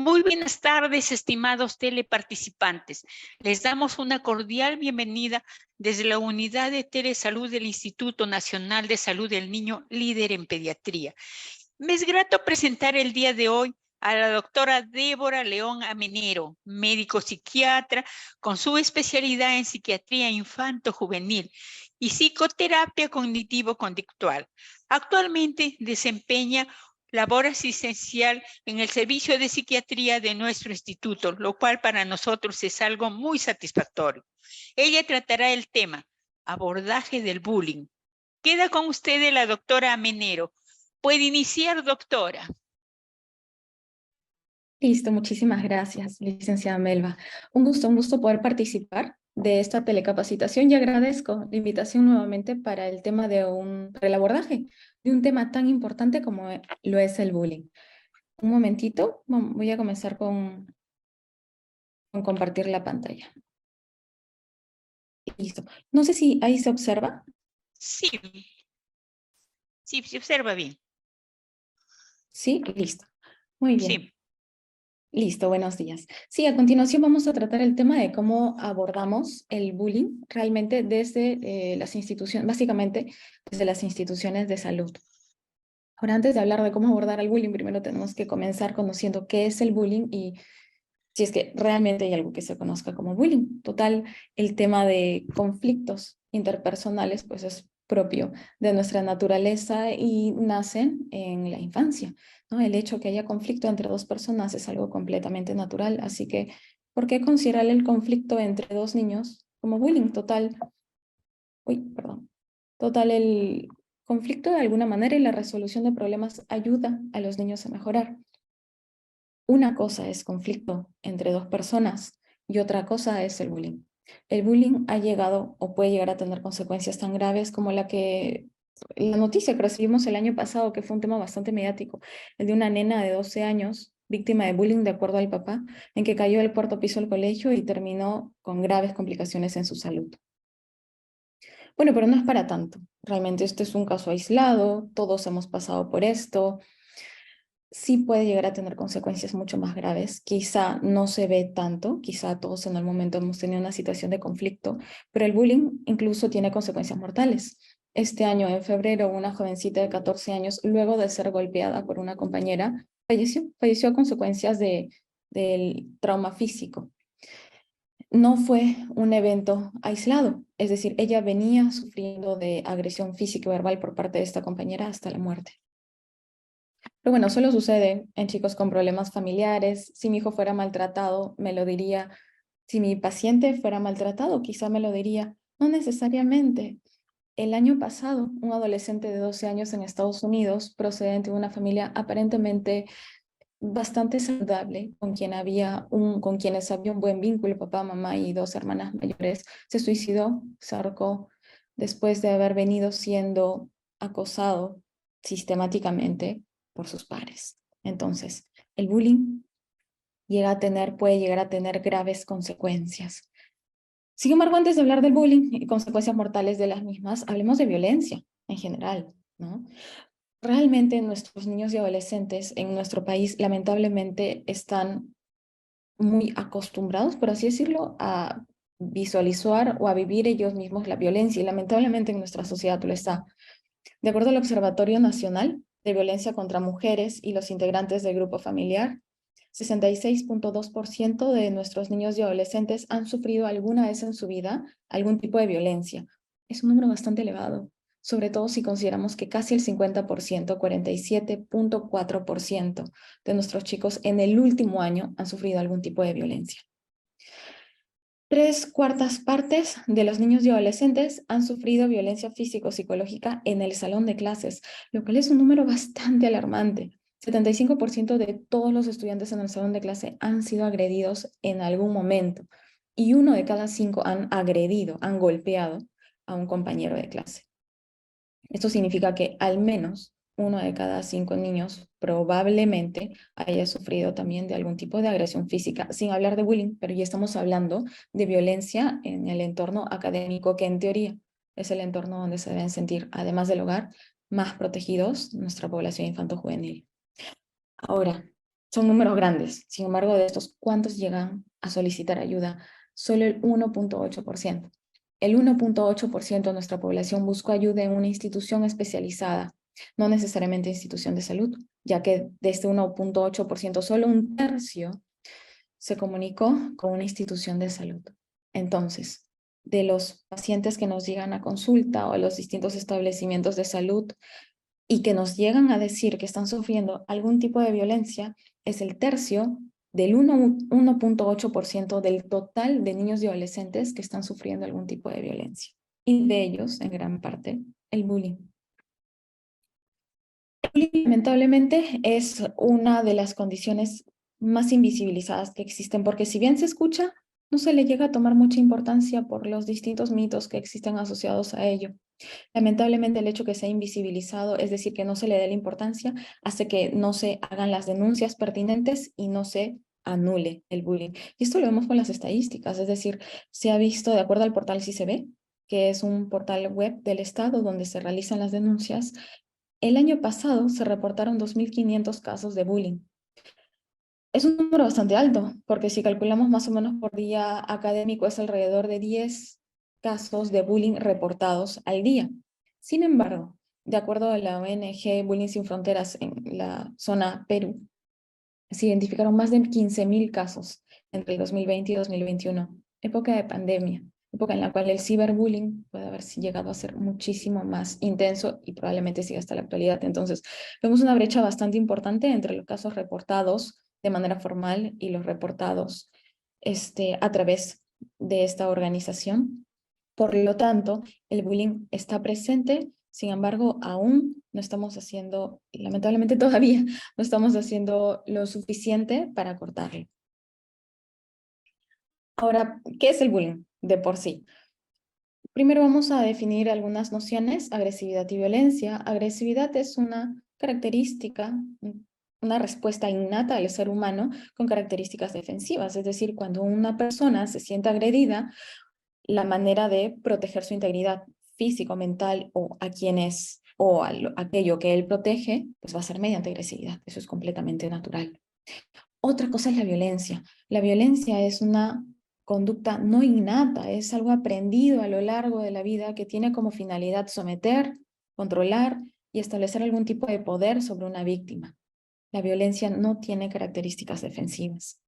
Muy buenas tardes, estimados teleparticipantes. Les damos una cordial bienvenida desde la Unidad de Telesalud del Instituto Nacional de Salud del Niño, líder en pediatría. Me es grato presentar el día de hoy a la doctora Débora León Amenero, médico psiquiatra con su especialidad en psiquiatría infanto-juvenil y psicoterapia cognitivo-conductual. Actualmente desempeña labor asistencial en el servicio de psiquiatría de nuestro instituto, lo cual para nosotros es algo muy satisfactorio. Ella tratará el tema abordaje del bullying. Queda con usted la doctora Amenero. Puede iniciar, doctora. Listo, muchísimas gracias, licenciada Melba. Un gusto poder participar de esta telecapacitación y agradezco la invitación nuevamente para el tema para el abordaje de un tema tan importante como lo es el bullying. Un momentito, voy a comenzar con compartir la pantalla. Listo. No sé si ahí se observa. Sí, se observa bien. Sí, listo. Muy bien. Sí. Listo, buenos días. Sí, a continuación vamos a tratar el tema de cómo abordamos el bullying realmente desde las instituciones, básicamente desde las instituciones de salud. Ahora, antes de hablar de cómo abordar el bullying, primero tenemos que comenzar conociendo qué es el bullying y si es que realmente hay algo que se conozca como bullying. Total, el tema de conflictos interpersonales pues es propio de nuestra naturaleza y nacen en la infancia, ¿no? El hecho que haya conflicto entre dos personas es algo completamente natural, así que ¿por qué considerar el conflicto entre dos niños como bullying? Total, el conflicto de alguna manera y la resolución de problemas ayuda a los niños a mejorar. Una cosa es conflicto entre dos personas y otra cosa es el bullying. El bullying ha llegado o puede llegar a tener consecuencias tan graves como la noticia que recibimos el año pasado, que fue un tema bastante mediático, el de una nena de 12 años, víctima de bullying de acuerdo al papá, en que cayó del cuarto piso del colegio y terminó con graves complicaciones en su salud. Bueno, pero no es para tanto. Realmente este es un caso aislado, todos hemos pasado por esto. Sí puede llegar a tener consecuencias mucho más graves. Quizá no se ve tanto, quizá todos en el momento hemos tenido una situación de conflicto, pero el bullying incluso tiene consecuencias mortales. Este año, en febrero, una jovencita de 14 años, luego de ser golpeada por una compañera, falleció a consecuencias del trauma físico. No fue un evento aislado, es decir, ella venía sufriendo de agresión física y verbal por parte de esta compañera hasta la muerte. Pero bueno, solo sucede en chicos con problemas familiares. Si mi hijo fuera maltratado, me lo diría. Si mi paciente fuera maltratado, quizá me lo diría. No necesariamente. El año pasado, un adolescente de 12 años en Estados Unidos, procedente de una familia aparentemente bastante saludable, con quienes había un buen vínculo, papá, mamá y dos hermanas mayores, se suicidó, se ahorcó, después de haber venido siendo acosado sistemáticamente por sus pares. Entonces, el bullying puede llegar a tener graves consecuencias. Sin embargo, antes de hablar del bullying y consecuencias mortales de las mismas, hablemos de violencia en general, ¿no? Realmente nuestros niños y adolescentes en nuestro país lamentablemente están muy acostumbrados, por así decirlo, a visualizar o a vivir ellos mismos la violencia y lamentablemente en nuestra sociedad lo está. De acuerdo al Observatorio Nacional de Violencia contra Mujeres y los integrantes del grupo familiar, 66.2% de nuestros niños y adolescentes han sufrido alguna vez en su vida algún tipo de violencia. Es un número bastante elevado, sobre todo si consideramos que casi el 50%, 47.4% de nuestros chicos en el último año han sufrido algún tipo de violencia. 3/4 de los niños y adolescentes han sufrido violencia físico-psicológica en el salón de clases, lo cual es un número bastante alarmante. 75% de todos los estudiantes en el salón de clase han sido agredidos en algún momento y 1 de cada 5 han golpeado a un compañero de clase. Esto significa que al menos 1 de cada 5 niños probablemente haya sufrido también de algún tipo de agresión física, sin hablar de bullying, pero ya estamos hablando de violencia en el entorno académico, que en teoría es el entorno donde se deben sentir, además del hogar, más protegidos nuestra población infanto-juvenil. Ahora, Son números grandes. Sin embargo, de estos, ¿cuántos llegan a solicitar ayuda? Solo el 1.8%. El 1.8% de nuestra población buscó ayuda en una institución especializada, no necesariamente institución de salud, ya que de este 1.8% solo un tercio se comunicó con una institución de salud. Entonces, de los pacientes que nos llegan a consulta o a los distintos establecimientos de salud y que nos llegan a decir que están sufriendo algún tipo de violencia, es el tercio del 1.8% del total de niños y adolescentes que están sufriendo algún tipo de violencia. Y de ellos, en gran parte, el bullying. El bullying, lamentablemente, es una de las condiciones más invisibilizadas que existen, porque si bien se escucha, no se le llega a tomar mucha importancia por los distintos mitos que existen asociados a ello. Lamentablemente el hecho que sea invisibilizado, es decir, que no se le dé la importancia, hace que no se hagan las denuncias pertinentes y no se anule el bullying. Y esto lo vemos con las estadísticas, es decir, se ha visto de acuerdo al portal CICB, que es un portal web del Estado donde se realizan las denuncias. El año pasado se reportaron 2.500 casos de bullying. Es un número bastante alto, porque si calculamos más o menos por día académico es alrededor de 10 casos de bullying reportados al día. Sin embargo, de acuerdo a la ONG Bullying Sin Fronteras en la zona Perú, se identificaron más de 15.000 casos entre el 2020 y 2021, época de pandemia, época en la cual el ciberbullying puede haber llegado a ser muchísimo más intenso y probablemente siga hasta la actualidad. Entonces, vemos una brecha bastante importante entre los casos reportados de manera formal y los reportados a través de esta organización. Por lo tanto, el bullying está presente, sin embargo, aún no estamos haciendo, lamentablemente todavía, no estamos haciendo lo suficiente para cortarlo. Ahora, ¿qué es el bullying de por sí? Primero vamos a definir algunas nociones: agresividad y violencia. Agresividad es una característica, una respuesta innata del ser humano con características defensivas, es decir, cuando una persona se siente agredida, la manera de proteger su integridad físico, mental o a quienes o aquello que él protege, pues va a ser mediante agresividad. Eso es completamente natural. Otra cosa es la violencia. La violencia es una conducta no innata, es algo aprendido a lo largo de la vida que tiene como finalidad someter, controlar y establecer algún tipo de poder sobre una víctima. La violencia no tiene características defensivas.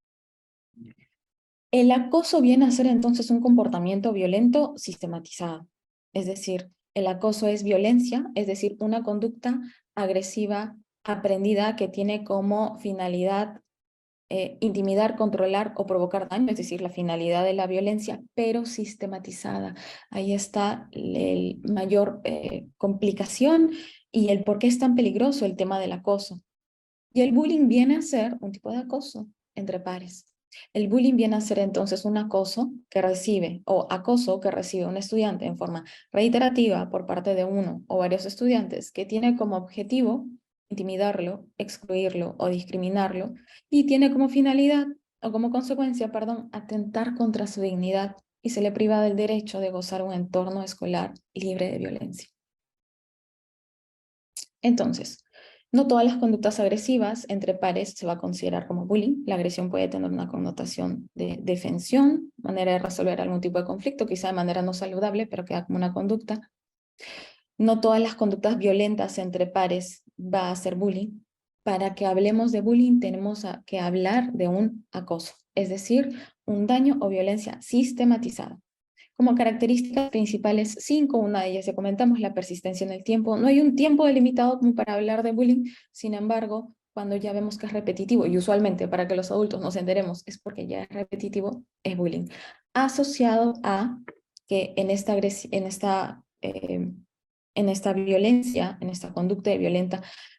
El acoso viene a ser entonces un comportamiento violento sistematizado. Es decir, el acoso es violencia, es decir, una conducta agresiva aprendida que tiene como finalidad intimidar, controlar o provocar daño, es decir, la finalidad de la violencia, pero sistematizada. Ahí está el mayor complicación y el por qué es tan peligroso el tema del acoso. Y el bullying viene a ser un tipo de acoso entre pares. El bullying viene a ser entonces un acoso que recibe o acoso que recibe un estudiante en forma reiterativa por parte de uno o varios estudiantes que tiene como objetivo intimidarlo, excluirlo o discriminarlo y tiene como finalidad o como consecuencia, perdón, atentar contra su dignidad y se le priva del derecho de gozar un entorno escolar libre de violencia. Entonces, no todas las conductas agresivas entre pares se va a considerar como bullying. La agresión puede tener una connotación de defensión, manera de resolver algún tipo de conflicto, quizá de manera no saludable, pero queda como una conducta. No todas las conductas violentas entre pares va a ser bullying. Para que hablemos de bullying tenemos que hablar de un acoso, es decir, un daño o violencia sistematizada. Como características principales 5, una de ellas ya comentamos, la persistencia en el tiempo. No hay un tiempo delimitado como para hablar de bullying, sin embargo, cuando ya vemos que es repetitivo, y usualmente para que los adultos nos enteremos es porque ya es repetitivo, es bullying. Asociado a que en esta violencia, en esta conducta de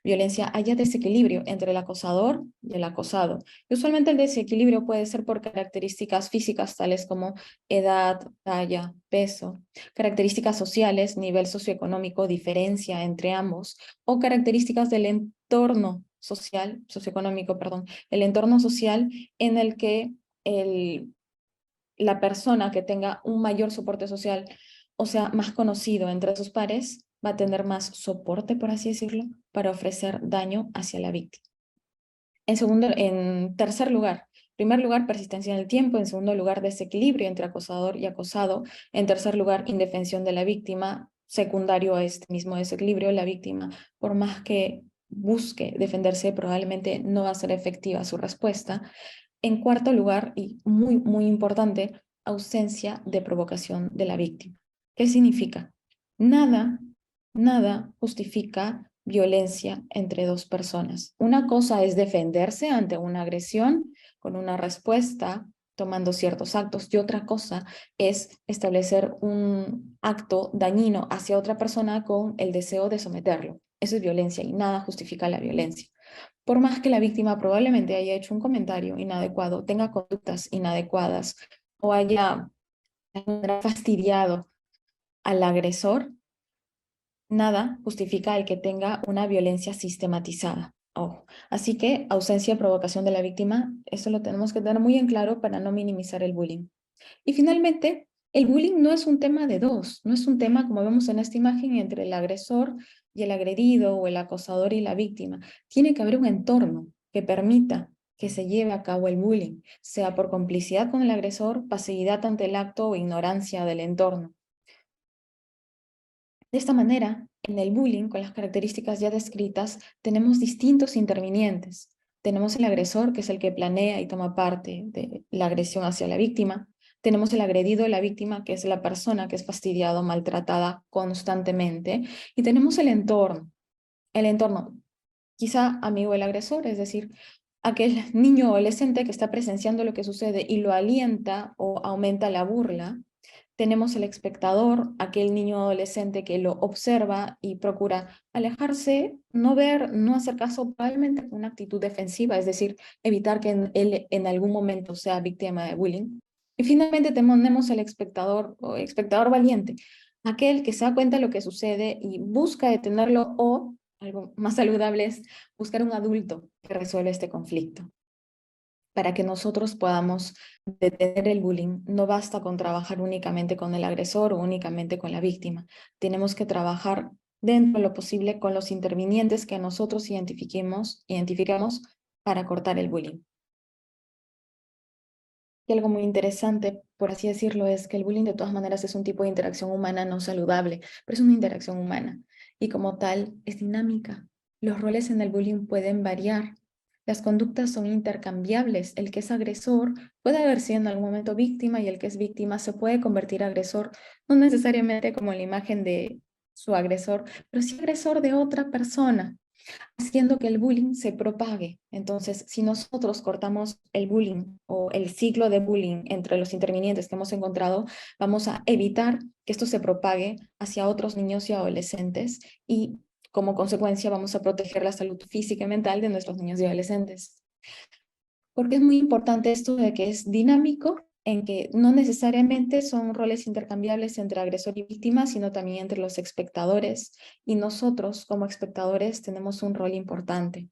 violencia, haya desequilibrio entre el acosador y el acosado. Y usualmente el desequilibrio puede ser por características físicas tales como edad, talla, peso, características sociales, nivel socioeconómico, diferencia entre ambos, o características del entorno social, socioeconómico, perdón, el entorno social en el que la persona que tenga un mayor soporte social, o sea, más conocido entre sus pares, va a tener más soporte, por así decirlo, para ofrecer daño hacia la víctima. En tercer lugar, primer lugar, persistencia en el tiempo. En segundo lugar, desequilibrio entre acosador y acosado. En tercer lugar, indefensión de la víctima. Secundario a este mismo desequilibrio, la víctima, por más que busque defenderse, probablemente no va a ser efectiva su respuesta. En cuarto lugar, y muy, muy importante, ausencia de provocación de la víctima. ¿Qué significa? Nada, nada justifica violencia entre dos personas. Una cosa es defenderse ante una agresión con una respuesta tomando ciertos actos, y otra cosa es establecer un acto dañino hacia otra persona con el deseo de someterlo. Eso es violencia y nada justifica la violencia. Por más que la víctima probablemente haya hecho un comentario inadecuado, tenga conductas inadecuadas o haya fastidiado al agresor, nada justifica el que tenga una violencia sistematizada. Ojo. Así que ausencia de provocación de la víctima, eso lo tenemos que tener muy en claro para no minimizar el bullying. Y finalmente, el bullying no es un tema de dos, no es un tema, como vemos en esta imagen, entre el agresor y el agredido o el acosador y la víctima. Tiene que haber un entorno que permita que se lleve a cabo el bullying, sea por complicidad con el agresor, pasividad ante el acto o ignorancia del entorno. De esta manera, en el bullying, con las características ya descritas, tenemos distintos intervinientes. Tenemos el agresor, que es el que planea y toma parte de la agresión hacia la víctima. Tenemos el agredido, la víctima, que es la persona que es fastidiada o maltratada constantemente. Y tenemos el entorno, quizá amigo del agresor, es decir, aquel niño o adolescente que está presenciando lo que sucede y lo alienta o aumenta la burla. Tenemos el espectador, aquel niño o adolescente que lo observa y procura alejarse, no ver, no hacer caso, probablemente con una actitud defensiva, es decir, evitar que él en algún momento sea víctima de bullying. Y finalmente tenemos el espectador o espectador valiente, aquel que se da cuenta de lo que sucede y busca detenerlo, o algo más saludable es buscar un adulto que resuelva este conflicto. Para que nosotros podamos detener el bullying, no basta con trabajar únicamente con el agresor o únicamente con la víctima. Tenemos que trabajar dentro de lo posible con los intervinientes que nosotros identificamos para cortar el bullying. Y algo muy interesante, por así decirlo, es que el bullying de todas maneras es un tipo de interacción humana no saludable, pero es una interacción humana y como tal es dinámica. Los roles en el bullying pueden variar. Las conductas son intercambiables. El que es agresor puede haber sido en algún momento víctima y el que es víctima se puede convertir agresor, no necesariamente como en la imagen de su agresor, pero sí agresor de otra persona, haciendo que el bullying se propague. Entonces, si nosotros cortamos el bullying o el ciclo de bullying entre los intervinientes que hemos encontrado, vamos a evitar que esto se propague hacia otros niños y adolescentes y como consecuencia vamos a proteger la salud física y mental de nuestros niños y adolescentes. Porque es muy importante esto de que es dinámico, en que no necesariamente son roles intercambiables entre agresor y víctima, sino también entre los espectadores, y nosotros como espectadores tenemos un rol importante.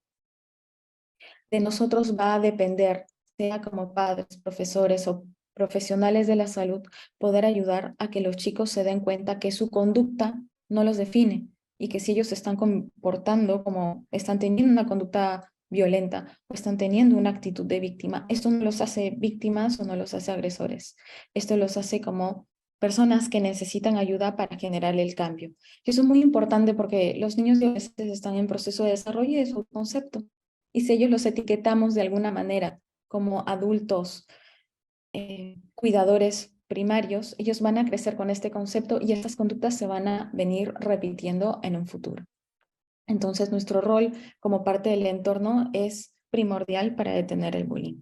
De nosotros va a depender, sea como padres, profesores o profesionales de la salud, poder ayudar a que los chicos se den cuenta que su conducta no los define y que si ellos se están comportando como están teniendo una conducta violenta o están teniendo una actitud de víctima, esto no los hace víctimas o no los hace agresores. Esto los hace como personas que necesitan ayuda para generar el cambio. Y eso es muy importante porque los niños y adolescentes están en proceso de desarrollo de su concepto. Y si ellos los etiquetamos de alguna manera como adultos cuidadores primarios, ellos van a crecer con este concepto y estas conductas se van a venir repitiendo en un futuro. Entonces, nuestro rol como parte del entorno es primordial para detener el bullying.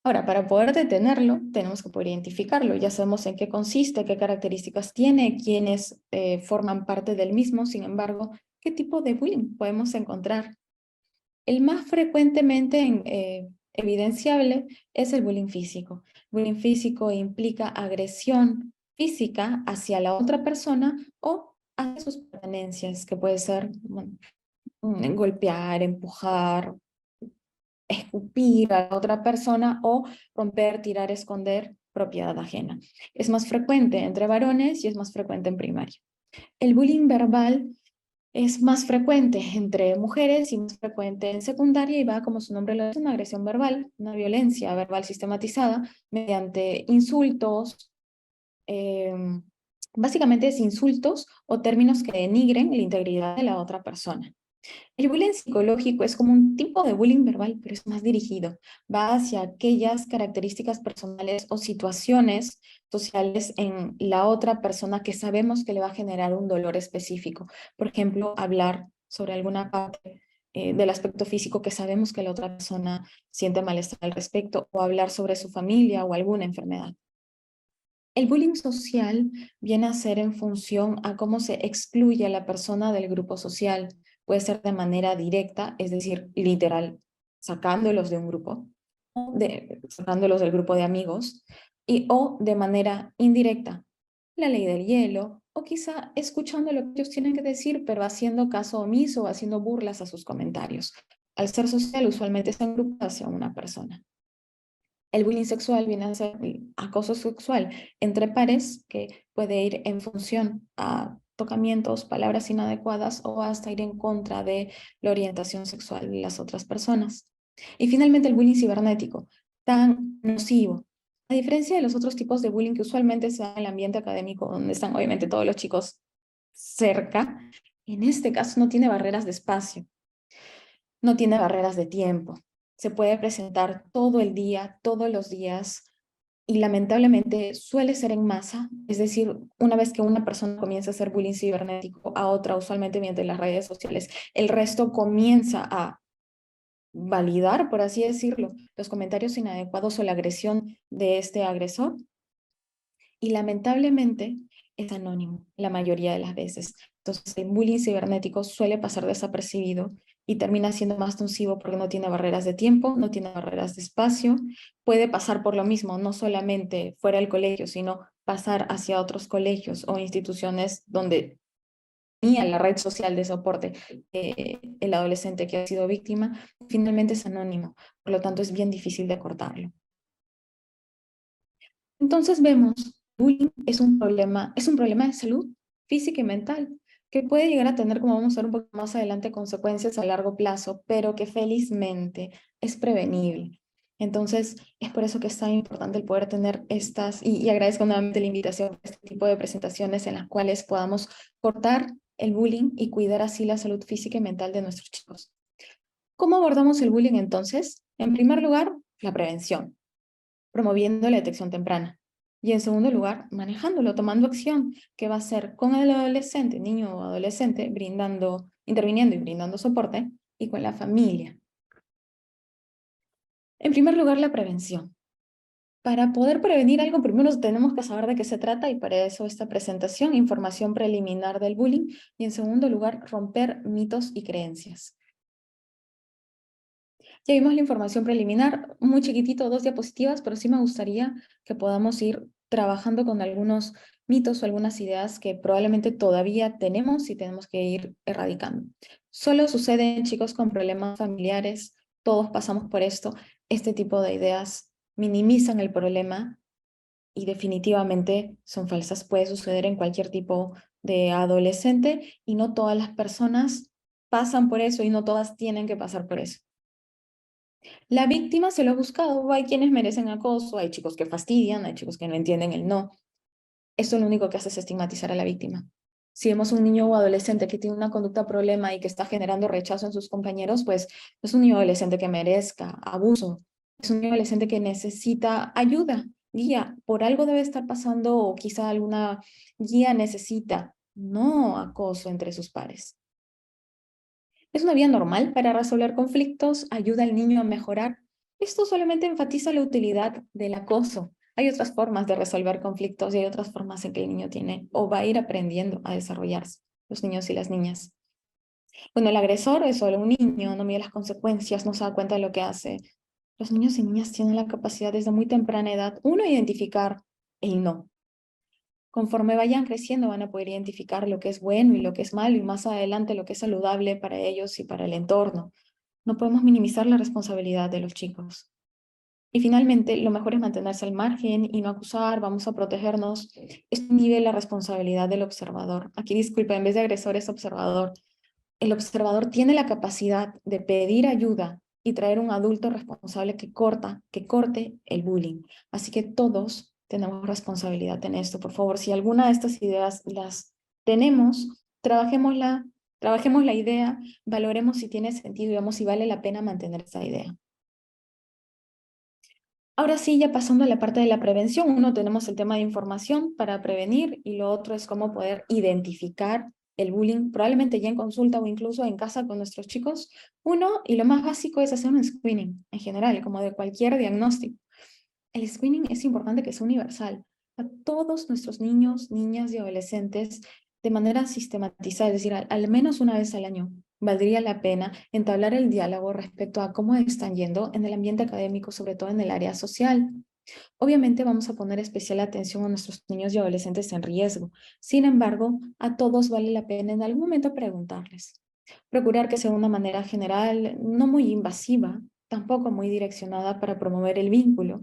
Ahora, para poder detenerlo, tenemos que poder identificarlo. Ya sabemos en qué consiste, qué características tiene, quiénes forman parte del mismo. Sin embargo, ¿qué tipo de bullying podemos encontrar? El más frecuentemente evidenciable es el bullying físico. Bullying físico implica agresión física hacia la otra persona o hacia sus pertenencias, que puede ser golpear, empujar, escupir a la otra persona o romper, tirar, esconder propiedad ajena. Es más frecuente entre varones y es más frecuente en primaria. El bullying verbal Es más frecuente entre mujeres y más frecuente en secundaria y va, como su nombre lo dice, una agresión verbal, una violencia verbal sistematizada mediante insultos, eh, básicamente es insultos o términos que denigren la integridad de la otra persona. El bullying psicológico es como un tipo de bullying verbal, pero es más dirigido. Va hacia aquellas características personales o situaciones sociales en la otra persona que sabemos que le va a generar un dolor específico. Por ejemplo, hablar sobre alguna parte del aspecto físico que sabemos que la otra persona siente malestar al respecto, o hablar sobre su familia o alguna enfermedad. El bullying social viene a ser en función a cómo se excluye a la persona del grupo social. Puede ser de manera directa, es decir, literal, sacándolos de un grupo, sacándolos del grupo de amigos, o de manera indirecta, la ley del hielo, o quizá escuchando lo que ellos tienen que decir, pero haciendo caso omiso o haciendo burlas a sus comentarios. Al ser social, usualmente se agrupa hacia una persona. El bullying sexual viene a ser el acoso sexual entre pares que puede ir en función a tocamientos, palabras inadecuadas o hasta ir en contra de la orientación sexual de las otras personas. Y finalmente el bullying cibernético, tan nocivo. A diferencia de los otros tipos de bullying que usualmente se da en el ambiente académico, donde están obviamente todos los chicos cerca, en este caso no tiene barreras de espacio, no tiene barreras de tiempo. Se puede presentar todo el día, todos los días, y lamentablemente suele ser en masa, es decir, una vez que una persona comienza a hacer bullying cibernético a otra, usualmente mediante las redes sociales, el resto comienza a validar, por así decirlo, los comentarios inadecuados o la agresión de este agresor, y lamentablemente es anónimo la mayoría de las veces. Entonces, el bullying cibernético suele pasar desapercibido y termina siendo más nocivo porque no tiene barreras de tiempo, no tiene barreras de espacio, puede pasar por lo mismo, no solamente fuera del colegio, sino pasar hacia otros colegios o instituciones donde tenía la red social de soporte el adolescente que ha sido víctima, finalmente es anónimo, por lo tanto es bien difícil de cortarlo. Entonces vemos, bullying es un problema de salud física y mental, que puede llegar a tener, como vamos a ver un poco más adelante, consecuencias a largo plazo, pero que felizmente es prevenible. Entonces, es por eso que es tan importante el poder tener estas, y agradezco nuevamente la invitación a este tipo de presentaciones en las cuales podamos cortar el bullying y cuidar así la salud física y mental de nuestros chicos. ¿Cómo abordamos el bullying entonces? En primer lugar, la prevención, promoviendo la detección temprana. Y en segundo lugar, manejándolo, tomando acción, que va a ser con el adolescente, niño o adolescente, interviniendo y brindando soporte, y con la familia. En primer lugar, la prevención. Para poder prevenir algo, primero tenemos que saber de qué se trata, y para eso esta presentación, información preliminar del bullying, y en segundo lugar, romper mitos y creencias. Ya vimos la información preliminar, muy chiquitito, 2 diapositivas, pero sí me gustaría que podamos ir trabajando con algunos mitos o algunas ideas que probablemente todavía tenemos y tenemos que ir erradicando. Solo sucede en chicos con problemas familiares, todos pasamos por esto. Este tipo de ideas minimizan el problema y definitivamente son falsas. Puede suceder en cualquier tipo de adolescente y no todas las personas pasan por eso y no todas tienen que pasar por eso. La víctima se lo ha buscado, hay quienes merecen acoso, hay chicos que fastidian, hay chicos que no entienden el no. Esto lo único que hace es estigmatizar a la víctima. Si vemos un niño o adolescente que tiene una conducta problema y que está generando rechazo en sus compañeros, pues no es un niño o adolescente que merezca abuso, es un niño o adolescente que necesita ayuda, guía, por algo debe estar pasando o quizá alguna guía necesita, no acoso entre sus pares. Es una vía normal para resolver conflictos, ayuda al niño a mejorar. Esto solamente enfatiza la utilidad del acoso. Hay otras formas de resolver conflictos y hay otras formas en que el niño tiene o va a ir aprendiendo a desarrollarse, los niños y las niñas. Bueno, el agresor es solo un niño, no mide las consecuencias, no se da cuenta de lo que hace. Los niños y niñas tienen la capacidad desde muy temprana edad, uno, identificar el no. Conforme vayan creciendo van a poder identificar lo que es bueno y lo que es malo y más adelante lo que es saludable para ellos y para el entorno. No podemos minimizar la responsabilidad de los chicos. Y finalmente, lo mejor es mantenerse al margen y no acusar, vamos a protegernos. Esto inhibe la responsabilidad del observador. Aquí, disculpa, en vez de agresor es observador. el observador tiene la capacidad de pedir ayuda y traer un adulto responsable que corte el bullying. Así que todos tenemos responsabilidad en esto. Por favor, si alguna de estas ideas las tenemos, trabajemos la idea, valoremos si tiene sentido y veamos si vale la pena mantener esa idea. Ahora sí, ya pasando a la parte de la prevención, uno tenemos el tema de información para prevenir y lo otro es cómo poder identificar el bullying, probablemente ya en consulta o incluso en casa con nuestros chicos. Uno, y lo más básico, es hacer un screening en general, como de cualquier diagnóstico. El screening es importante que sea universal. A todos nuestros niños, niñas y adolescentes de manera sistematizada, es decir, al menos una vez al año, valdría la pena entablar el diálogo respecto a cómo están yendo en el ambiente académico, sobre todo en el área social. Obviamente vamos a poner especial atención a nuestros niños y adolescentes en riesgo. Sin embargo, a todos vale la pena en algún momento preguntarles. Procurar que sea de una manera general, no muy invasiva, tampoco muy direccionada para promover el vínculo,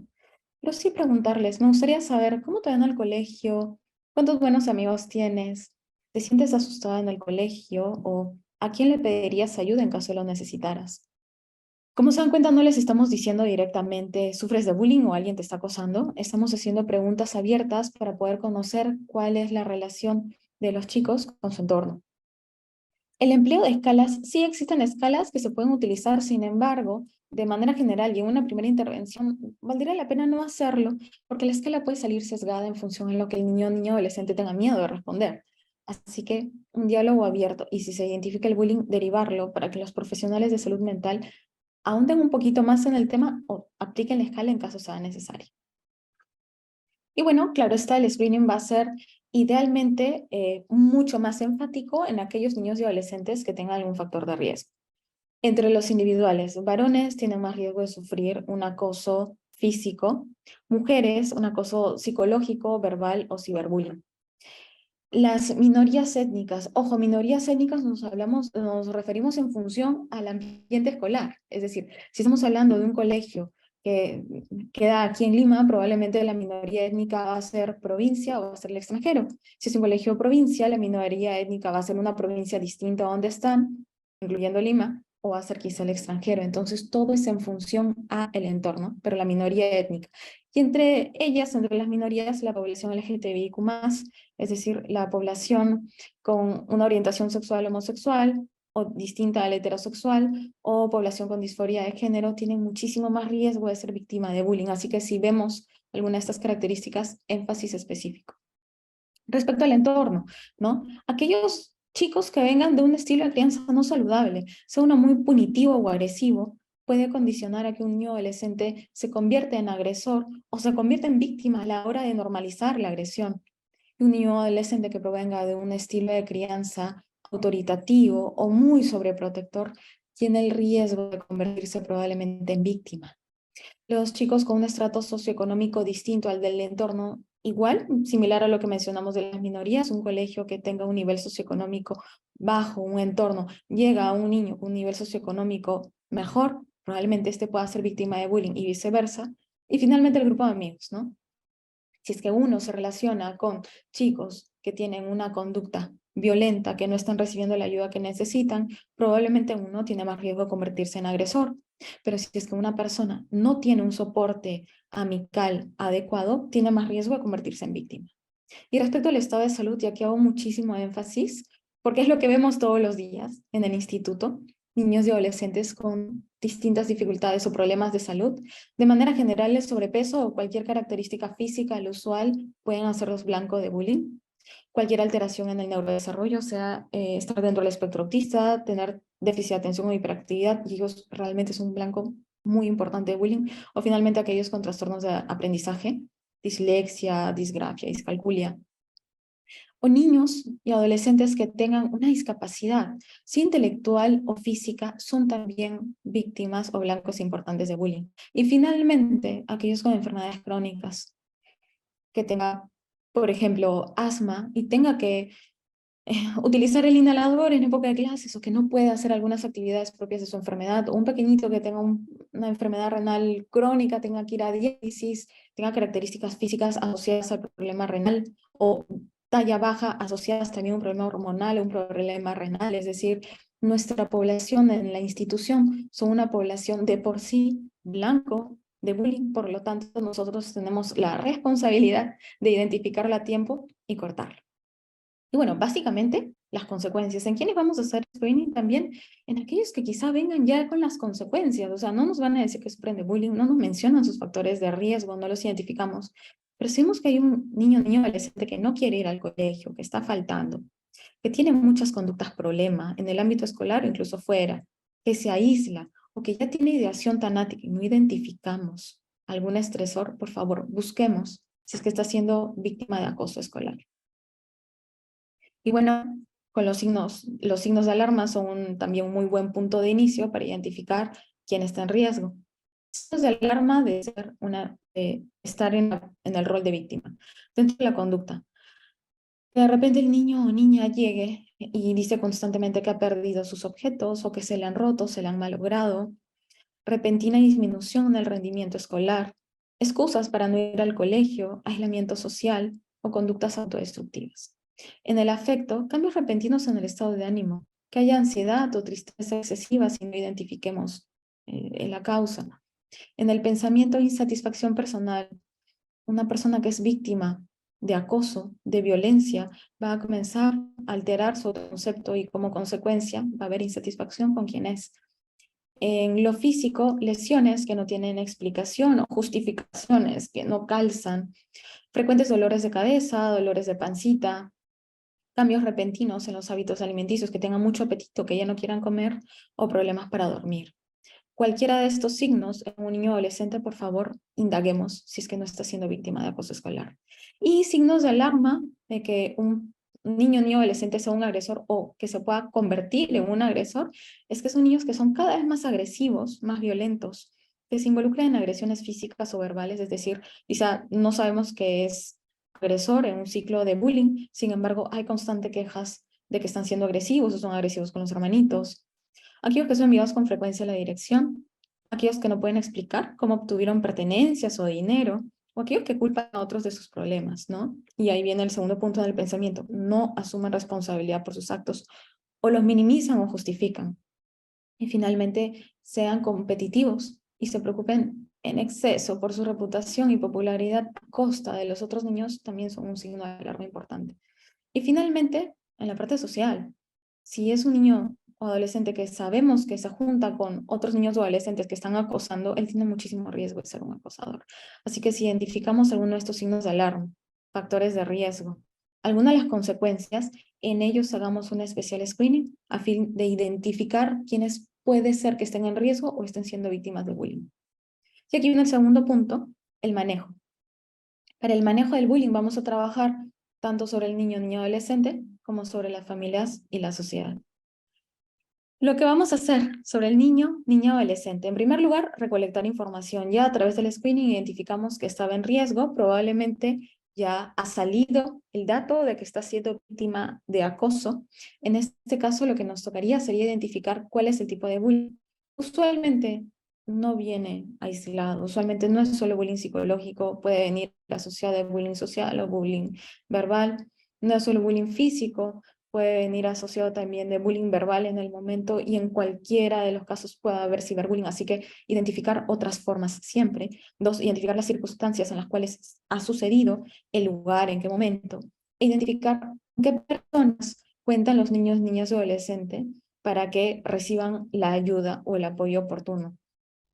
pero sí preguntarles, me gustaría saber cómo te van al colegio, cuántos buenos amigos tienes, te sientes asustada en el colegio o a quién le pedirías ayuda en caso lo necesitaras. Como se dan cuenta, no les estamos diciendo directamente, ¿sufres de bullying o alguien te está acosando? Estamos haciendo preguntas abiertas para poder conocer cuál es la relación de los chicos con su entorno. El empleo de escalas, sí existen escalas que se pueden utilizar, sin embargo, de manera general y en una primera intervención, valdría la pena no hacerlo, porque la escala puede salir sesgada en función de lo que el niño o niña adolescente tenga miedo de responder. Así que un diálogo abierto y si se identifica el bullying, derivarlo para que los profesionales de salud mental ahonden un poquito más en el tema o apliquen la escala en caso sea necesario. Y bueno, claro está, el screening va a ser idealmente mucho más enfático en aquellos niños y adolescentes que tengan algún factor de riesgo. Entre los individuales, varones tienen más riesgo de sufrir un acoso físico, mujeres un acoso psicológico, verbal o ciberbullying. Las minorías étnicas, ojo, minorías étnicas nos referimos en función al ambiente escolar, es decir, si estamos hablando de un colegio que queda aquí en Lima, probablemente la minoría étnica va a ser provincia o va a ser el extranjero. Si es un colegio provincia, la minoría étnica va a ser una provincia distinta a donde están, incluyendo Lima, o va a ser quizá el extranjero. Entonces, todo es en función al entorno, pero la minoría étnica. Y entre ellas, entre las minorías, la población LGTBIQ+, es decir, la población con una orientación sexual homosexual o distinta al heterosexual o población con disforia de género tienen muchísimo más riesgo de ser víctima de bullying. Así que si vemos alguna de estas características, énfasis específico. Respecto al entorno, ¿no? Aquellos chicos que vengan de un estilo de crianza no saludable, sea uno muy punitivo o agresivo, puede condicionar a que un niño adolescente se convierta en agresor o se convierta en víctima a la hora de normalizar la agresión. Un niño adolescente que provenga de un estilo de crianza autoritativo o muy sobreprotector tiene el riesgo de convertirse probablemente en víctima. Los chicos con un estrato socioeconómico distinto al del entorno, igual, similar a lo que mencionamos de las minorías, un colegio que tenga un nivel socioeconómico bajo, un entorno, llega a un niño con un nivel socioeconómico mejor, probablemente este pueda ser víctima de bullying y viceversa. Y finalmente el grupo de amigos, ¿no? Si es que uno se relaciona con chicos que tienen una conducta violenta, que no están recibiendo la ayuda que necesitan, probablemente uno tiene más riesgo de convertirse en agresor. Pero si es que una persona no tiene un soporte amical adecuado, tiene más riesgo de convertirse en víctima. Y respecto al estado de salud, y aquí hago muchísimo énfasis, porque es lo que vemos todos los días en el instituto, niños y adolescentes con distintas dificultades o problemas de salud. De manera general, el sobrepeso o cualquier característica física al usual pueden hacerlos blanco de bullying. Cualquier alteración en el neurodesarrollo, o sea, estar dentro del espectro autista, tener déficit de atención o hiperactividad, y ellos realmente son un blanco muy importante de bullying. O finalmente aquellos con trastornos de aprendizaje, dislexia, disgrafia, discalculia, o niños y adolescentes que tengan una discapacidad, sea intelectual o física, son también víctimas o blancos importantes de bullying. Y finalmente, aquellos con enfermedades crónicas, que tengan, por ejemplo, asma y tenga que utilizar el inhalador en época de clases o que no puede hacer algunas actividades propias de su enfermedad, o un pequeñito que tenga una enfermedad renal crónica, tenga que ir a diálisis, tenga características físicas asociadas al problema renal, o talla baja asociadas también a un problema hormonal o un problema renal, es decir, nuestra población en la institución son una población de por sí blanco de bullying, por lo tanto nosotros tenemos la responsabilidad de identificarla a tiempo y cortarlo. Y bueno, básicamente las consecuencias. ¿En quiénes vamos a hacer screening? También en aquellos que quizá vengan ya con las consecuencias. O sea, no nos van a decir que sufren de bullying, no nos mencionan sus factores de riesgo, no los identificamos. Pero si vemos que hay un niño o niña adolescente que no quiere ir al colegio, que está faltando, que tiene muchas conductas problema en el ámbito escolar o incluso fuera, que se aísla o que ya tiene ideación tanática y no identificamos algún estresor, por favor, busquemos si es que está siendo víctima de acoso escolar. Y bueno, con los signos de alarma son también un muy buen punto de inicio para identificar quién está en riesgo. Signos de alarma de ser estar en el rol de víctima. Dentro de la conducta, de repente el niño o niña llegue y dice constantemente que ha perdido sus objetos o que se le han roto, se le han malogrado, repentina disminución en el rendimiento escolar, excusas para no ir al colegio, aislamiento social o conductas autodestructivas. En el afecto, cambios repentinos en el estado de ánimo, que haya ansiedad o tristeza excesiva si no identifiquemos la causa. En el pensamiento, insatisfacción personal, una persona que es víctima de acoso, de violencia, va a comenzar a alterar su concepto y como consecuencia va a haber insatisfacción con quien es. En lo físico, lesiones que no tienen explicación o justificaciones que no calzan, frecuentes dolores de cabeza, dolores de pancita, cambios repentinos en los hábitos alimenticios, que tengan mucho apetito, que ya no quieran comer, o problemas para dormir. Cualquiera de estos signos en un niño o adolescente, por favor, indaguemos si es que no está siendo víctima de acoso escolar. Y signos de alarma de que un niño o niño adolescente sea un agresor o que se pueda convertir en un agresor, es que son niños que son cada vez más agresivos, más violentos, que se involucran en agresiones físicas o verbales, es decir, quizá no sabemos que es agresor en un ciclo de bullying, sin embargo, hay constante quejas de que están siendo agresivos o son agresivos con los hermanitos. Aquellos que son enviados con frecuencia a la dirección, aquellos que no pueden explicar cómo obtuvieron pertenencias o dinero, o aquellos que culpan a otros de sus problemas, ¿no? Y ahí viene el segundo punto del pensamiento, no asumen responsabilidad por sus actos, o los minimizan o justifican. Y finalmente, sean competitivos y se preocupen en exceso por su reputación y popularidad a costa de los otros niños, también son un signo de alarma importante. Y finalmente, en la parte social, si es un niño o adolescente que sabemos que se junta con otros niños o adolescentes que están acosando, él tiene muchísimo riesgo de ser un acosador. Así que si identificamos alguno de estos signos de alarma, factores de riesgo, alguna de las consecuencias, en ellos hagamos un especial screening a fin de identificar quiénes puede ser que estén en riesgo o estén siendo víctimas de bullying. Y aquí viene el segundo punto, el manejo. Para el manejo del bullying vamos a trabajar tanto sobre el niño o niña adolescente como sobre las familias y la sociedad. Lo que vamos a hacer sobre el niño, niña adolescente. En primer lugar, recolectar información. Ya a través del screening identificamos que estaba en riesgo, probablemente ya ha salido el dato de que está siendo víctima de acoso. En este caso, lo que nos tocaría sería identificar cuál es el tipo de bullying. Usualmente no viene aislado, usualmente no es solo bullying psicológico, puede venir asociado a bullying social o bullying verbal, no es solo bullying físico, puede venir asociado también de bullying verbal en el momento y en cualquiera de los casos puede haber ciberbullying, así que identificar otras formas siempre. Dos, identificar las circunstancias en las cuales ha sucedido, el lugar, en qué momento, e identificar con qué personas cuentan los niños, niñas o adolescentes para que reciban la ayuda o el apoyo oportuno.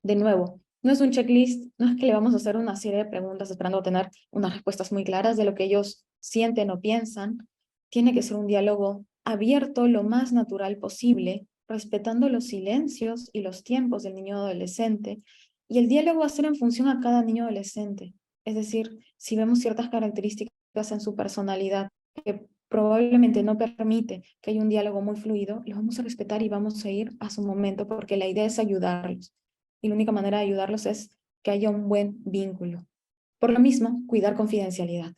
De nuevo, no es un checklist, no es que le vamos a hacer una serie de preguntas esperando tener unas respuestas muy claras de lo que ellos sienten o piensan. Tiene que ser un diálogo abierto lo más natural posible, respetando los silencios y los tiempos del niño adolescente. Y el diálogo va a ser en función a cada niño adolescente. Es decir, si vemos ciertas características en su personalidad que probablemente no permite que haya un diálogo muy fluido, lo vamos a respetar y vamos a ir a su momento porque la idea es ayudarlos. Y la única manera de ayudarlos es que haya un buen vínculo. Por lo mismo, cuidar confidencialidad.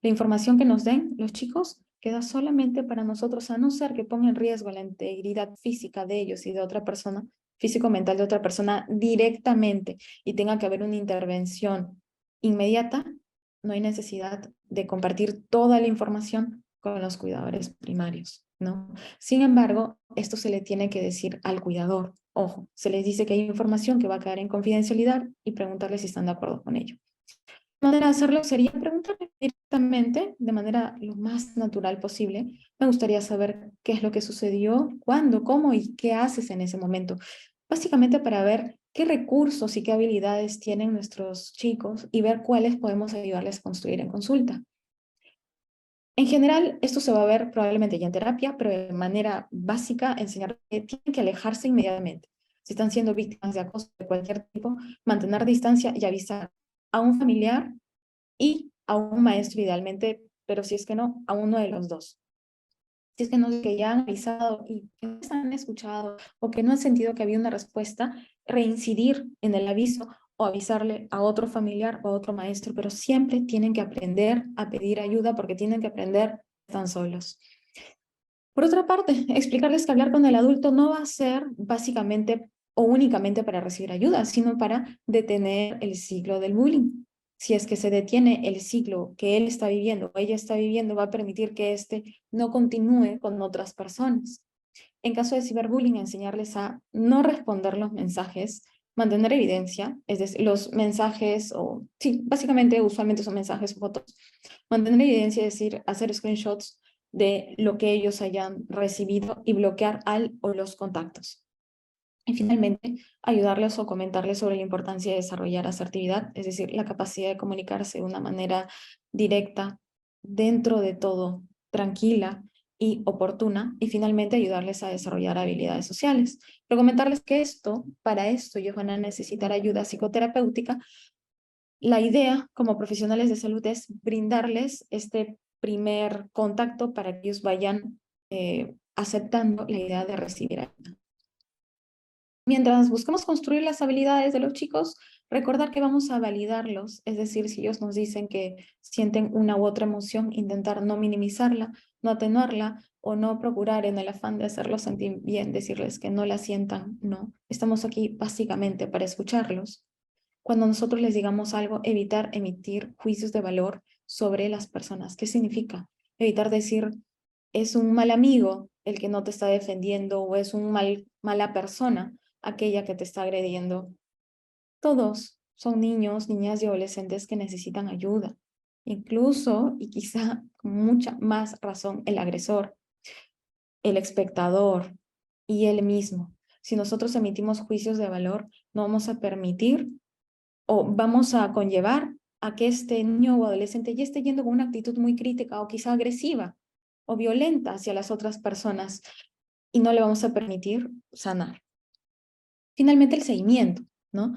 La información que nos den los chicos queda solamente para nosotros, a no ser que ponga en riesgo la integridad física de ellos y de otra persona, físico-mental de otra persona directamente y tenga que haber una intervención inmediata, no hay necesidad de compartir toda la información con los cuidadores primarios. ¿no? Sin embargo, esto se le tiene que decir al cuidador. Ojo, se les dice que hay información que va a quedar en confidencialidad y preguntarles si están de acuerdo con ello. La manera de hacerlo sería preguntarle directamente, de manera lo más natural posible. Me gustaría saber qué es lo que sucedió, cuándo, cómo y qué haces en ese momento. Básicamente para ver qué recursos y qué habilidades tienen nuestros chicos y ver cuáles podemos ayudarles a construir en consulta. En general, esto se va a ver probablemente ya en terapia, pero de manera básica, enseñar que tienen que alejarse inmediatamente. Si están siendo víctimas de acoso de cualquier tipo, mantener distancia y avisar a un familiar y a un maestro idealmente, pero si es que no, a uno de los dos. Si es que no, que ya han avisado y que no se han escuchado o que no han sentido que había una respuesta, reincidir en el aviso o avisarle a otro familiar o a otro maestro, pero siempre tienen que aprender a pedir ayuda porque tienen que aprender que están solos. Por otra parte, explicarles que hablar con el adulto no va a ser básicamente o únicamente para recibir ayuda, sino para detener el ciclo del bullying. Si es que se detiene el ciclo que él está viviendo o ella está viviendo, va a permitir que éste no continúe con otras personas. En caso de ciberbullying, enseñarles a no responder los mensajes, mantener evidencia, es decir, los mensajes o, sí, básicamente usualmente son mensajes o fotos, mantener evidencia, es decir, hacer screenshots de lo que ellos hayan recibido y bloquear al o los contactos. Y finalmente, ayudarles o comentarles sobre la importancia de desarrollar asertividad, es decir, la capacidad de comunicarse de una manera directa, dentro de todo, tranquila y oportuna, y finalmente ayudarles a desarrollar habilidades sociales. Pero comentarles que para esto, ellos van a necesitar ayuda psicoterapéutica. La idea como profesionales de salud es brindarles este primer contacto para que ellos vayan aceptando la idea de recibir ayuda. Mientras buscamos construir las habilidades de los chicos, recordar que vamos a validarlos, es decir, si ellos nos dicen que sienten una u otra emoción, intentar no minimizarla, no atenuarla o no procurar en el afán de hacerlos sentir bien, decirles que no la sientan, no. Estamos aquí básicamente para escucharlos. Cuando nosotros les digamos algo, evitar emitir juicios de valor sobre las personas. ¿Qué significa? Evitar decir, es un mal amigo el que no te está defendiendo o es mala persona aquella que te está agrediendo. Todos son niños, niñas y adolescentes que necesitan ayuda. Incluso, y quizá con mucha más razón, el agresor, el espectador y él mismo. Si nosotros emitimos juicios de valor, no vamos a permitir o vamos a conllevar a que este niño o adolescente ya esté yendo con una actitud muy crítica o quizá agresiva o violenta hacia las otras personas y no le vamos a permitir sanar. Finalmente, el seguimiento, ¿no?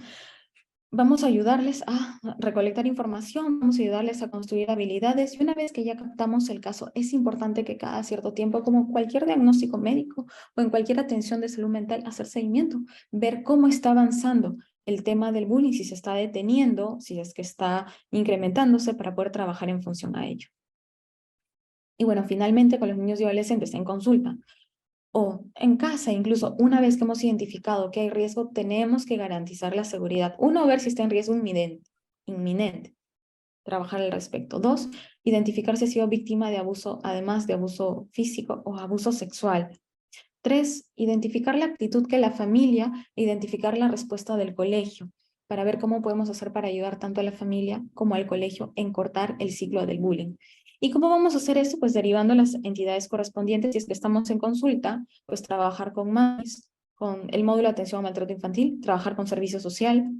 Vamos a ayudarles a recolectar información, vamos a ayudarles a construir habilidades y una vez que ya captamos el caso, es importante que cada cierto tiempo, como cualquier diagnóstico médico o en cualquier atención de salud mental, hacer seguimiento, ver cómo está avanzando el tema del bullying, si se está deteniendo, si es que está incrementándose para poder trabajar en función a ello. Y bueno, finalmente con los niños y adolescentes en consulta, o en casa, incluso una vez que hemos identificado que hay riesgo, tenemos que garantizar la seguridad. Uno, ver si está en riesgo inminente, trabajar al respecto. Dos, identificar si ha sido víctima de abuso, además de abuso físico o abuso sexual. Tres, identificar la actitud que la familia, identificar la respuesta del colegio, para ver cómo podemos hacer para ayudar tanto a la familia como al colegio en cortar el ciclo del bullying. ¿Y cómo vamos a hacer eso? Pues derivando a las entidades correspondientes, si es que estamos en consulta, pues trabajar con MAIS, con el módulo de atención a maltrato infantil, trabajar con servicio social,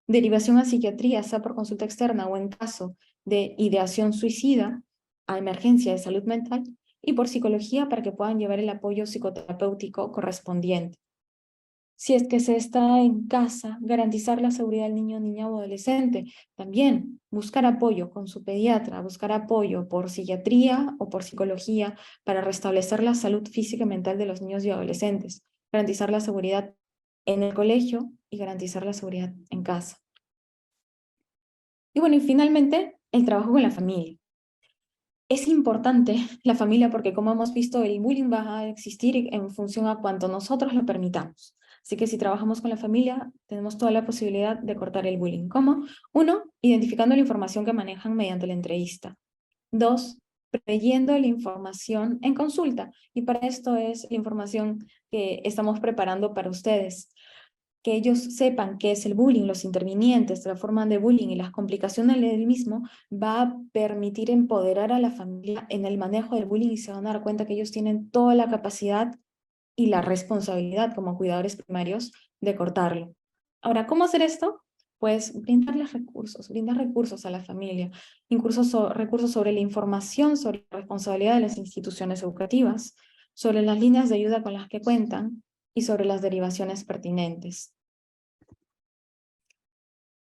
derivación a psiquiatría, sea por consulta externa o en caso de ideación suicida, a emergencia de salud mental, y por psicología para que puedan llevar el apoyo psicoterapéutico correspondiente. Si es que se está en casa, garantizar la seguridad del niño, niña o adolescente. También buscar apoyo con su pediatra, buscar apoyo por psiquiatría o por psicología para restablecer la salud física y mental de los niños y adolescentes. Garantizar la seguridad en el colegio y garantizar la seguridad en casa. Y bueno, y finalmente, el trabajo con la familia. Es importante la familia porque, como hemos visto, el bullying va a existir en función a cuanto nosotros lo permitamos. Así que si trabajamos con la familia, tenemos toda la posibilidad de cortar el bullying. ¿Cómo? Uno, identificando la información que manejan mediante la entrevista. Dos, preveyendo la información en consulta. Y para esto es la información que estamos preparando para ustedes. Que ellos sepan qué es el bullying, los intervinientes, la forma de bullying y las complicaciones del mismo, va a permitir empoderar a la familia en el manejo del bullying y se van a dar cuenta que ellos tienen toda la capacidad y la responsabilidad como cuidadores primarios de cortarlo. Ahora, ¿cómo hacer esto? Pues brindar recursos a la familia, recursos sobre la información, sobre la responsabilidad de las instituciones educativas, sobre las líneas de ayuda con las que cuentan y sobre las derivaciones pertinentes.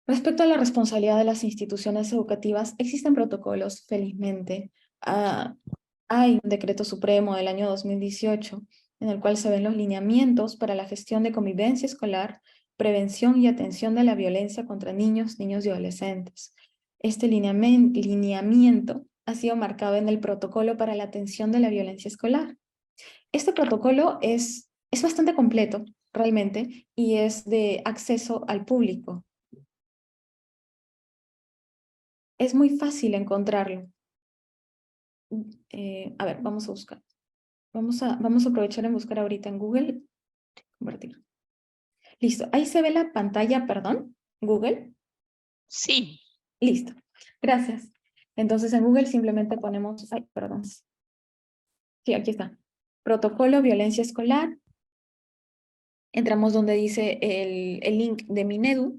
Respecto a la responsabilidad de las instituciones educativas, existen protocolos, felizmente. Hay un decreto supremo del año 2018 en el cual se ven los lineamientos para la gestión de convivencia escolar, prevención y atención de la violencia contra niños, niños y adolescentes. Este lineamiento ha sido marcado en el protocolo para la atención de la violencia escolar. Este protocolo es bastante completo, realmente, y es de acceso al público. Es muy fácil encontrarlo. A ver, vamos a buscar. Vamos a aprovechar en buscar ahorita en Google. Compartir. Listo. Ahí se ve la pantalla, perdón. Google. Sí. Listo. Gracias. Entonces en Google simplemente ponemos, ay, perdón. Sí, aquí está. Protocolo violencia escolar. Entramos donde dice el link de Minedu.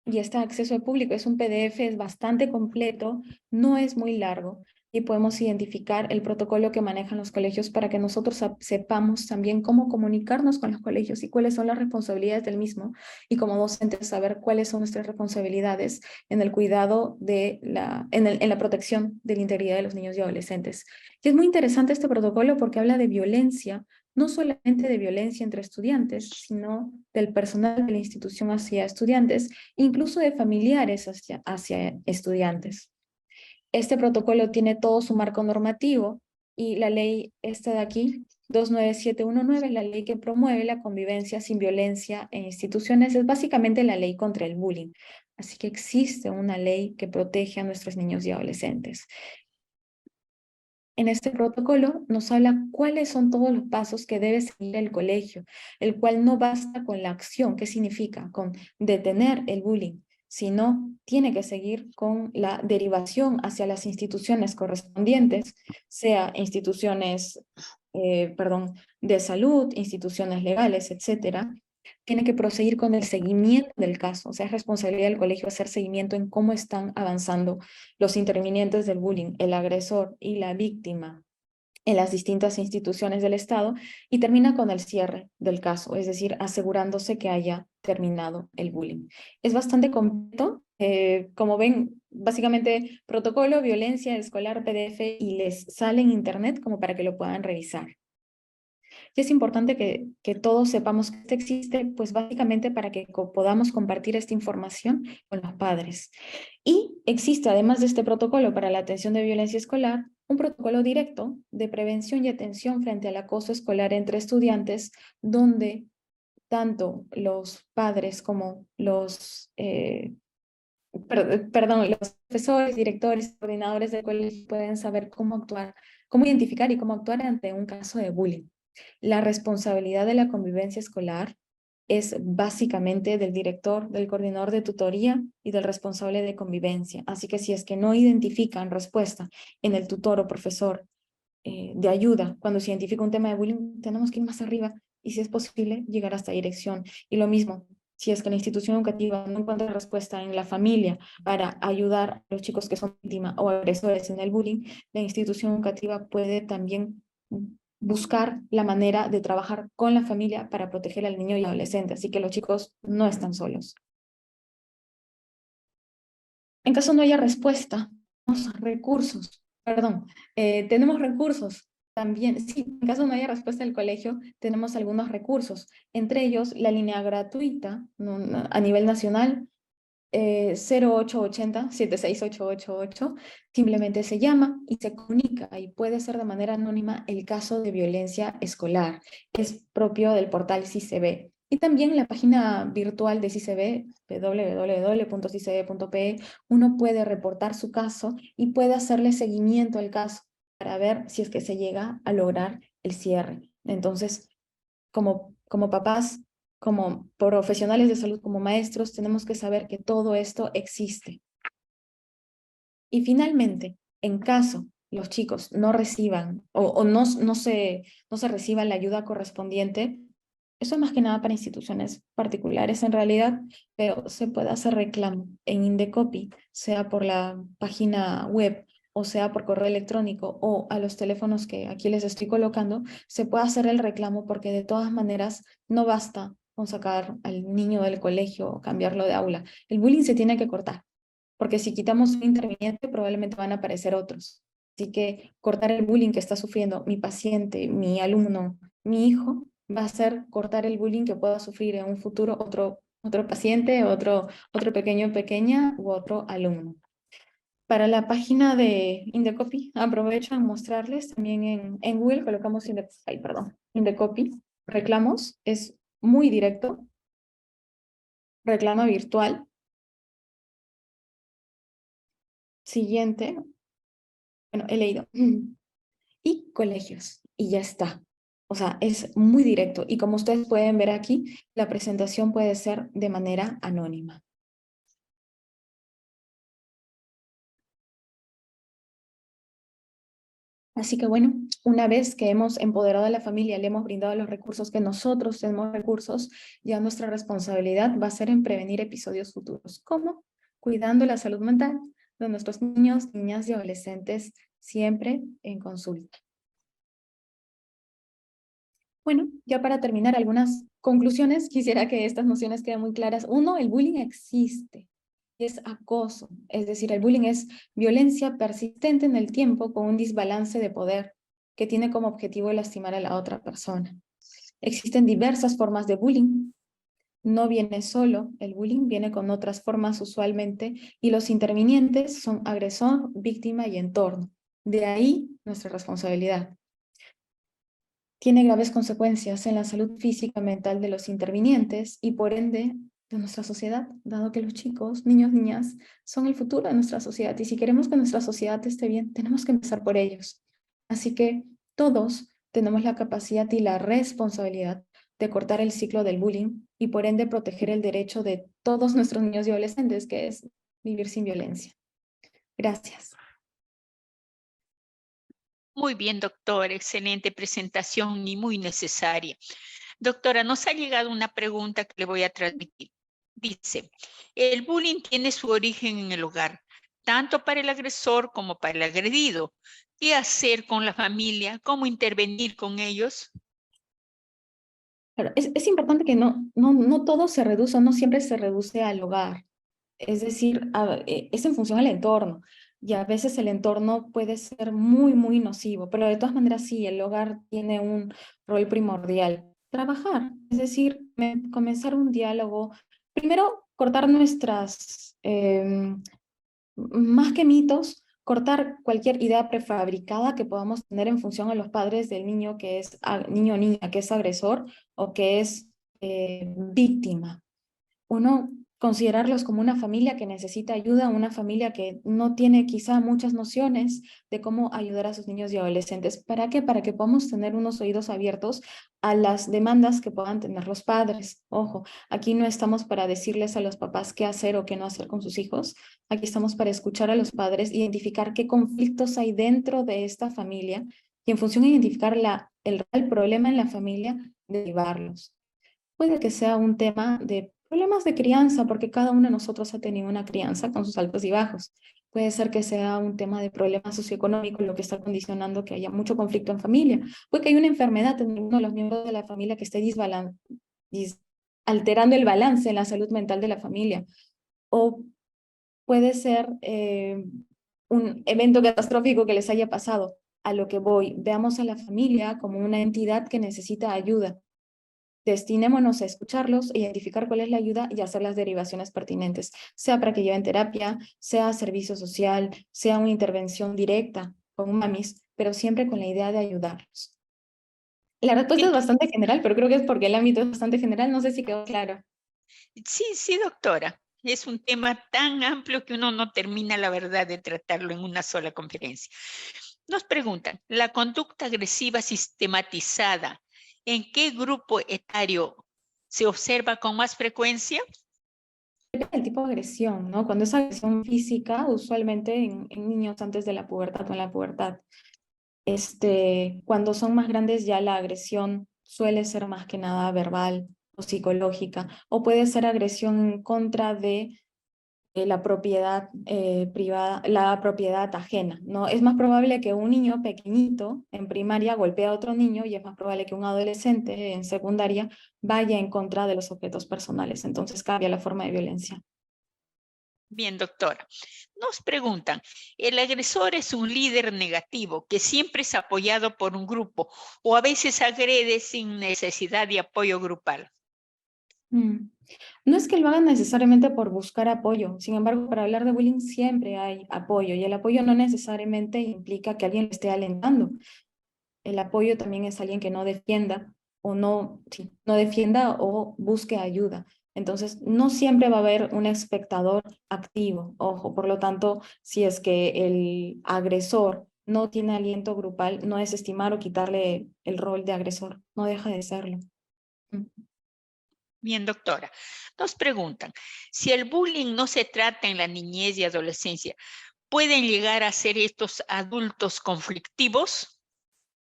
Y está acceso al público. Es un PDF, es bastante completo, no es muy largo y podemos identificar el protocolo que manejan los colegios para que nosotros sepamos también cómo comunicarnos con los colegios y cuáles son las responsabilidades del mismo y como docentes saber cuáles son nuestras responsabilidades en el cuidado de en la protección de la integridad de los niños y adolescentes. Y es muy interesante este protocolo porque habla de violencia, no solamente de violencia entre estudiantes, sino del personal de la institución hacia estudiantes, incluso de familiares hacia estudiantes. Este protocolo tiene todo su marco normativo y la ley esta de aquí, 29719, la ley que promueve la convivencia sin violencia en instituciones, es básicamente la ley contra el bullying. Así que existe una ley que protege a nuestros niños y adolescentes. En este protocolo nos habla cuáles son todos los pasos que debe seguir el colegio, el cual no basta con la acción. ¿Qué significa? Con detener el bullying, sino tiene que seguir con la derivación hacia las instituciones correspondientes, sea instituciones, de salud, instituciones legales, etcétera. Tiene que proseguir con el seguimiento del caso, o sea, es responsabilidad del colegio hacer seguimiento en cómo están avanzando los intervinientes del bullying, el agresor y la víctima en las distintas instituciones del Estado y termina con el cierre del caso, es decir, asegurándose que haya terminado el bullying. Es bastante completo, como ven, básicamente protocolo, violencia escolar, PDF y les sale en internet como para que lo puedan revisar. Y es importante que todos sepamos que esto existe, pues básicamente para que podamos compartir esta información con los padres. Y existe, además de este protocolo para la atención de violencia escolar, un protocolo directo de prevención y atención frente al acoso escolar entre estudiantes, donde tanto los padres como los, los profesores, directores, coordinadores del colegio pueden saber cómo actuar, cómo identificar y cómo actuar ante un caso de bullying. La responsabilidad de la convivencia escolar es básicamente del director, del coordinador de tutoría y del responsable de convivencia. Así que si es que no identifican respuesta en el tutor o profesor de ayuda, cuando se identifica un tema de bullying, tenemos que ir más arriba y si es posible llegar hasta dirección. Y lo mismo, si es que la institución educativa no encuentra respuesta en la familia para ayudar a los chicos que son víctimas o agresores en el bullying, la institución educativa puede también buscar la manera de trabajar con la familia para proteger al niño y adolescente, así que los chicos no están solos. En caso no haya respuesta, tenemos recursos también. Sí, en caso no haya respuesta del colegio, tenemos algunos recursos, entre ellos la línea gratuita a nivel nacional, 0880-76888, simplemente se llama y se comunica y puede ser de manera anónima el caso de violencia escolar. Es propio del portal CICB. Y también la página virtual de CICB, www.cicb.pe, uno puede reportar su caso y puede hacerle seguimiento al caso para ver si es que se llega a lograr el cierre. Entonces, como papás, como profesionales de salud, como maestros, tenemos que saber que todo esto existe. Y finalmente, en caso los chicos no reciban o no se reciba la ayuda correspondiente, eso es más que nada para instituciones particulares en realidad, pero se puede hacer reclamo en Indecopi, sea por la página web o sea por correo electrónico o a los teléfonos que aquí les estoy colocando, se puede hacer el reclamo porque de todas maneras no basta con sacar al niño del colegio o cambiarlo de aula. El bullying se tiene que cortar, porque si quitamos un interviniente probablemente van a aparecer otros. Así que cortar el bullying que está sufriendo mi paciente, mi alumno, mi hijo, va a ser cortar el bullying que pueda sufrir en un futuro otro paciente, otro pequeño o pequeña u otro alumno. Para la página de Indecopi, aprovecho a mostrarles también en Google, colocamos Indecopi, reclamos, es muy directo, reclama virtual. Siguiente, bueno, he leído. Y colegios, y ya está. O sea, es muy directo. Y como ustedes pueden ver aquí, la presentación puede ser de manera anónima. Así que bueno, una vez que hemos empoderado a la familia, le hemos brindado los recursos que nosotros tenemos recursos, ya nuestra responsabilidad va a ser en prevenir episodios futuros. ¿Cómo? Cuidando la salud mental de nuestros niños, niñas y adolescentes, siempre en consulta. Bueno, ya para terminar, algunas conclusiones, quisiera que estas nociones queden muy claras. Uno, el bullying existe, es acoso, es decir, el bullying es violencia persistente en el tiempo con un desbalance de poder que tiene como objetivo lastimar a la otra persona. Existen diversas formas de bullying, no viene solo, el bullying viene con otras formas usualmente y los intervinientes son agresor, víctima y entorno. De ahí nuestra responsabilidad. Tiene graves consecuencias en la salud física y mental de los intervinientes y por ende de nuestra sociedad, dado que los chicos, niños, niñas, son el futuro de nuestra sociedad y si queremos que nuestra sociedad esté bien, tenemos que empezar por ellos. Así que todos tenemos la capacidad y la responsabilidad de cortar el ciclo del bullying y por ende proteger el derecho de todos nuestros niños y adolescentes, que es vivir sin violencia. Gracias. Muy bien, doctor. Excelente presentación y muy necesaria. Doctora, nos ha llegado una pregunta que le voy a transmitir. Dice, el bullying tiene su origen en el hogar, tanto para el agresor como para el agredido. ¿Qué hacer con la familia? ¿Cómo intervenir con ellos? Claro, es importante que no todo se reduce, no siempre se reduce al hogar. Es decir, es en función al entorno. Y a veces el entorno puede ser muy, muy nocivo, pero de todas maneras sí, el hogar tiene un rol primordial. Trabajar, es decir, comenzar un diálogo. Primero, cortar más que mitos, cortar cualquier idea prefabricada que podamos tener en función a los padres del niño que es niño o niña, que es agresor o que es víctima. Uno considerarlos como una familia que necesita ayuda, una familia que no tiene quizá muchas nociones de cómo ayudar a sus niños y adolescentes. ¿Para qué? Para que podamos tener unos oídos abiertos a las demandas que puedan tener los padres. Ojo, aquí no estamos para decirles a los papás qué hacer o qué no hacer con sus hijos. Aquí estamos para escuchar a los padres, identificar qué conflictos hay dentro de esta familia y en función de identificar el real problema en la familia, derivarlos. Puede que sea un tema de problemas de crianza, porque cada uno de nosotros ha tenido una crianza con sus altos y bajos. Puede ser que sea un tema de problemas socioeconómicos, lo que está condicionando que haya mucho conflicto en familia. Puede que haya una enfermedad en uno de los miembros de la familia que esté alterando el balance en la salud mental de la familia. O puede ser un evento catastrófico que les haya pasado. A lo que voy, veamos a la familia como una entidad que necesita ayuda. Destinémonos a escucharlos, identificar cuál es la ayuda y hacer las derivaciones pertinentes, sea para que lleven terapia, sea servicio social, sea una intervención directa con mamis, pero siempre con la idea de ayudarlos. La respuesta es Bien, bastante general, pero creo que es porque el ámbito es bastante general, no sé si quedó claro. sí, sí, doctora. Es un tema tan amplio que uno no termina, la verdad, de tratarlo en una sola conferencia. Nos preguntan, ¿la conducta agresiva sistematizada, en qué grupo etario se observa con más frecuencia? Depende del tipo de agresión, ¿no? Cuando es agresión física, usualmente en niños antes de la pubertad o en la pubertad. Cuando son más grandes ya la agresión suele ser más que nada verbal o psicológica, o puede ser agresión en contra de la propiedad privada, la propiedad ajena, ¿no? Es más probable que un niño pequeñito en primaria golpee a otro niño y es más probable que un adolescente en secundaria vaya en contra de los objetos personales. Entonces cambia la forma de violencia. Bien, doctora. Nos preguntan, ¿el agresor es un líder negativo que siempre es apoyado por un grupo o a veces agrede sin necesidad de apoyo grupal? Mm. No es que lo hagan necesariamente por buscar apoyo, sin embargo, para hablar de bullying siempre hay apoyo y el apoyo no necesariamente implica que alguien lo esté alentando. El apoyo también es alguien que no defienda o no, sí, no defienda o busque ayuda. Entonces, no siempre va a haber un espectador activo, ojo, por lo tanto, si es que el agresor no tiene aliento grupal, no es estimar o quitarle el rol de agresor, no deja de serlo. Mm. Bien, doctora. Nos preguntan, si el bullying no se trata en la niñez y adolescencia, ¿pueden llegar a ser estos adultos conflictivos?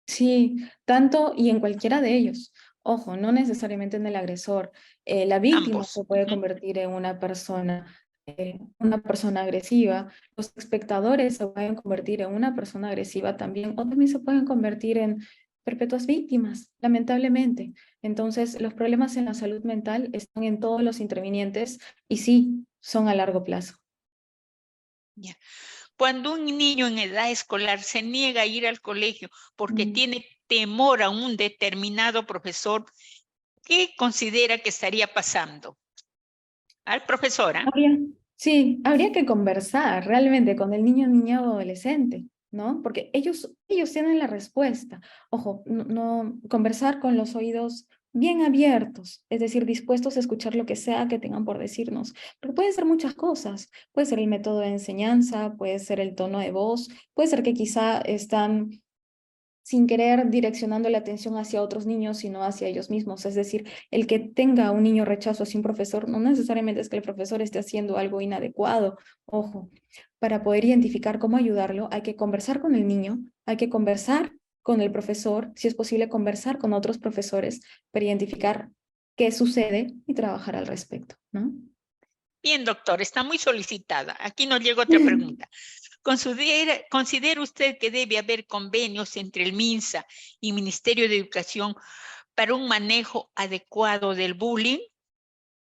Sí, tanto y en cualquiera de ellos. Ojo, no necesariamente en el agresor. La víctima Ambos. se puede convertir en una persona agresiva. Los espectadores se pueden convertir en una persona agresiva también, o también se pueden convertir en perpetuas víctimas, lamentablemente. Entonces, los problemas en la salud mental están en todos los intervinientes y sí, son a largo plazo. Ya. Cuando un niño en edad escolar se niega a ir al colegio porque Mm. tiene temor a un determinado profesor, ¿qué considera que estaría pasando? Al profesor, ¿ah? Habría, sí, habría que conversar realmente con el niño, niña o adolescente, ¿no? Porque ellos tienen la respuesta. Ojo, conversar con los oídos bien abiertos, es decir, dispuestos a escuchar lo que sea que tengan por decirnos. Pero puede ser muchas cosas. Puede ser el método de enseñanza, puede ser el tono de voz, puede ser que quizá están sin querer direccionando la atención hacia otros niños, sino hacia ellos mismos. Es decir, el que tenga un niño rechazo hacia un profesor no necesariamente es que el profesor esté haciendo algo inadecuado. Ojo, para poder identificar cómo ayudarlo, hay que conversar con el niño, hay que conversar con el profesor, si es posible conversar con otros profesores para identificar qué sucede y trabajar al respecto, ¿no? Bien, doctor, está muy solicitada. Aquí nos llega otra pregunta. ¿Considera usted que debe haber convenios entre el MINSA y Ministerio de Educación para un manejo adecuado del bullying?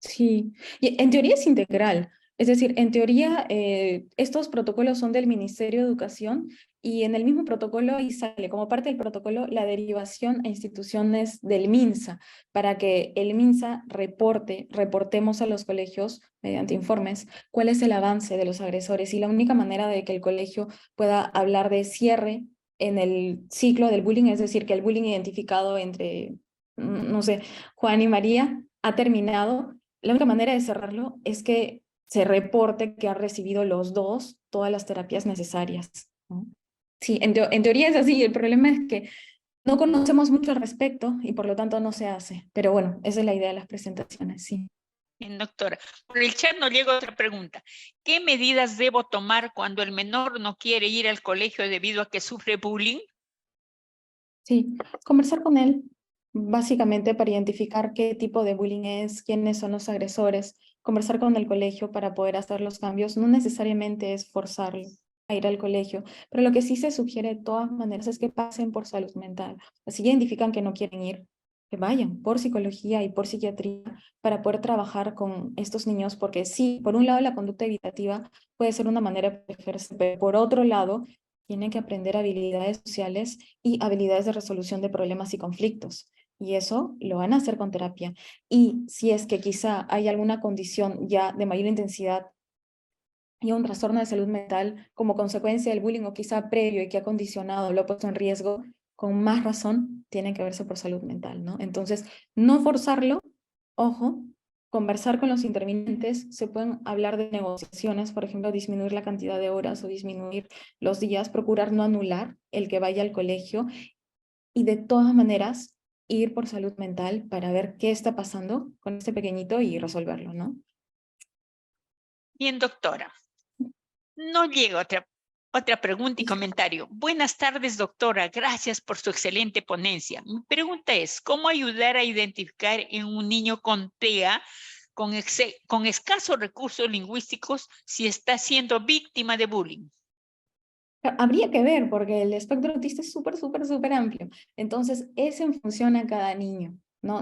Sí, y en teoría es integral. Es decir, en teoría estos protocolos son del Ministerio de Educación y en el mismo protocolo ahí sale como parte del protocolo la derivación a instituciones del MINSA para que el MINSA reportemos a los colegios mediante informes cuál es el avance de los agresores y la única manera de que el colegio pueda hablar de cierre en el ciclo del bullying, es decir, que el bullying identificado entre, no sé, Juan y María ha terminado. La única manera de cerrarlo es que se reporte que han recibido los dos todas las terapias necesarias, ¿no? Sí, en teoría es así. El problema es que no conocemos mucho al respecto y por lo tanto no se hace. Pero bueno, esa es la idea de las presentaciones, sí. Bien, doctora. Por el chat nos llega otra pregunta. ¿Qué medidas debo tomar cuando el menor no quiere ir al colegio debido a que sufre bullying? Sí, conversar con él, básicamente para identificar qué tipo de bullying es, quiénes son los agresores, conversar con el colegio para poder hacer los cambios. No necesariamente es forzarlo a ir al colegio, pero lo que sí se sugiere de todas maneras es que pasen por salud mental. Así ya identifican que no quieren ir, que vayan por psicología y por psiquiatría para poder trabajar con estos niños, porque sí, por un lado la conducta evitativa puede ser una manera de protegerse, pero por otro lado tienen que aprender habilidades sociales y habilidades de resolución de problemas y conflictos. Y eso lo van a hacer con terapia. Y si es que quizá hay alguna condición ya de mayor intensidad y un trastorno de salud mental como consecuencia del bullying o quizá previo y que ha condicionado, lo ha puesto en riesgo, con más razón tiene que verse por salud mental, ¿no? Entonces, no forzarlo, ojo, conversar con los intervinientes, se pueden hablar de negociaciones, por ejemplo, disminuir la cantidad de horas o disminuir los días, procurar no anular el que vaya al colegio y de todas maneras ir por salud mental para ver qué está pasando con este pequeñito y resolverlo, ¿no? Bien, doctora. No llega otra pregunta y comentario. Buenas tardes, doctora. Gracias por su excelente ponencia. Mi pregunta es, ¿cómo ayudar a identificar en un niño con TEA con escasos recursos lingüísticos si está siendo víctima de bullying? Habría que ver, porque el espectro autista es súper amplio. Entonces, es en función a cada niño. No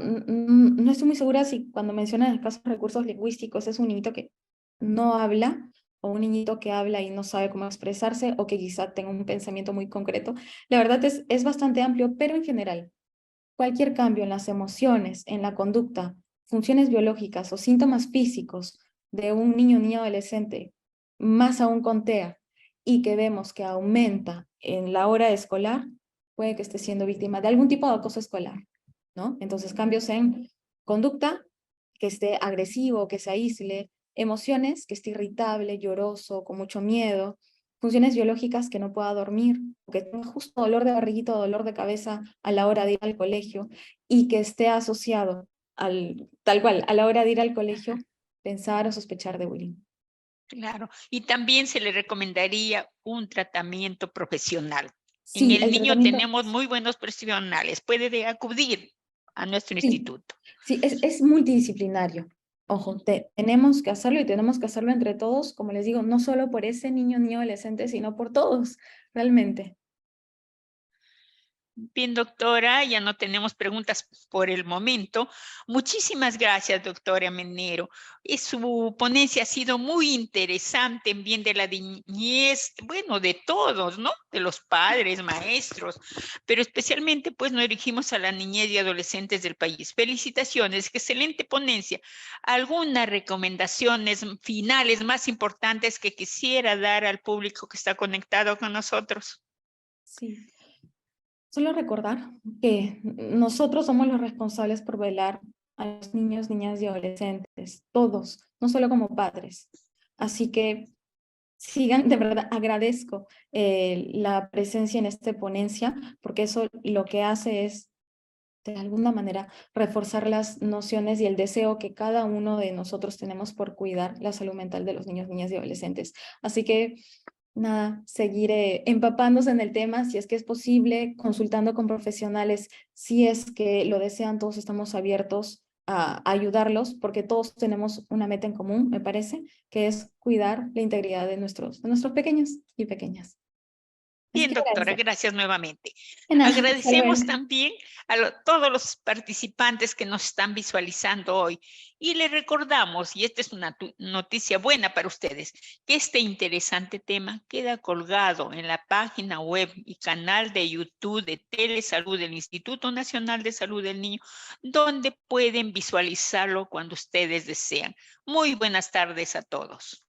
estoy muy segura si cuando mencionan escasos recursos lingüísticos es un niñito que no habla o un niñito que habla y no sabe cómo expresarse o que quizá tenga un pensamiento muy concreto. La verdad es bastante amplio, pero en general, cualquier cambio en las emociones, en la conducta, funciones biológicas o síntomas físicos de un niño o niña adolescente, más aún con TEA, y que vemos que aumenta en la hora escolar, puede que esté siendo víctima de algún tipo de acoso escolar, ¿no? Entonces, cambios en conducta, que esté agresivo, que se aísle, emociones, que esté irritable, lloroso, con mucho miedo, funciones biológicas, que no pueda dormir, que tenga justo dolor de barriguita o dolor de cabeza a la hora de ir al colegio y que esté asociado tal cual, a la hora de ir al colegio, pensar o sospechar de bullying. Claro. Y también se le recomendaría un tratamiento profesional. En Sí, el el niño tratamiento, tenemos muy buenos profesionales. Puede acudir a nuestro sí, instituto. sí, es multidisciplinario. Ojo, tenemos que hacerlo y tenemos que hacerlo entre todos, como les digo, no solo por ese niño, niño adolescente, sino por todos, realmente. Bien, doctora, ya no tenemos preguntas por el momento. Muchísimas gracias, doctora Menero. Su ponencia ha sido muy interesante en bien de la niñez, bueno, de todos, ¿no? De los padres, maestros, pero especialmente pues nos dirigimos a la niñez y adolescentes del país. Felicitaciones, excelente ponencia. ¿Algunas recomendaciones finales más importantes que quisiera dar al público que está conectado con nosotros? Sí. Solo recordar que nosotros somos los responsables por velar a los niños, niñas y adolescentes, todos, no solo como padres. Así que sigan, de verdad agradezco la presencia en esta ponencia, porque eso lo que hace es, de alguna manera, reforzar las nociones y el deseo que cada uno de nosotros tenemos por cuidar la salud mental de los niños, niñas y adolescentes. Así que nada, seguiré empapándose en el tema si es que es posible, consultando con profesionales, si es que lo desean, todos estamos abiertos a ayudarlos, porque todos tenemos una meta en común, me parece, que es cuidar la integridad de nuestros pequeños y pequeñas. Así Bien, que doctora, agradezco. gracias nuevamente. De nada, hasta Agradecemos luego. también a todos los participantes que nos están visualizando hoy y les recordamos, y esta es una noticia buena para ustedes, que este interesante tema queda colgado en la página web y canal de YouTube de Telesalud del Instituto Nacional de Salud del Niño, donde pueden visualizarlo cuando ustedes desean. Muy buenas tardes a todos.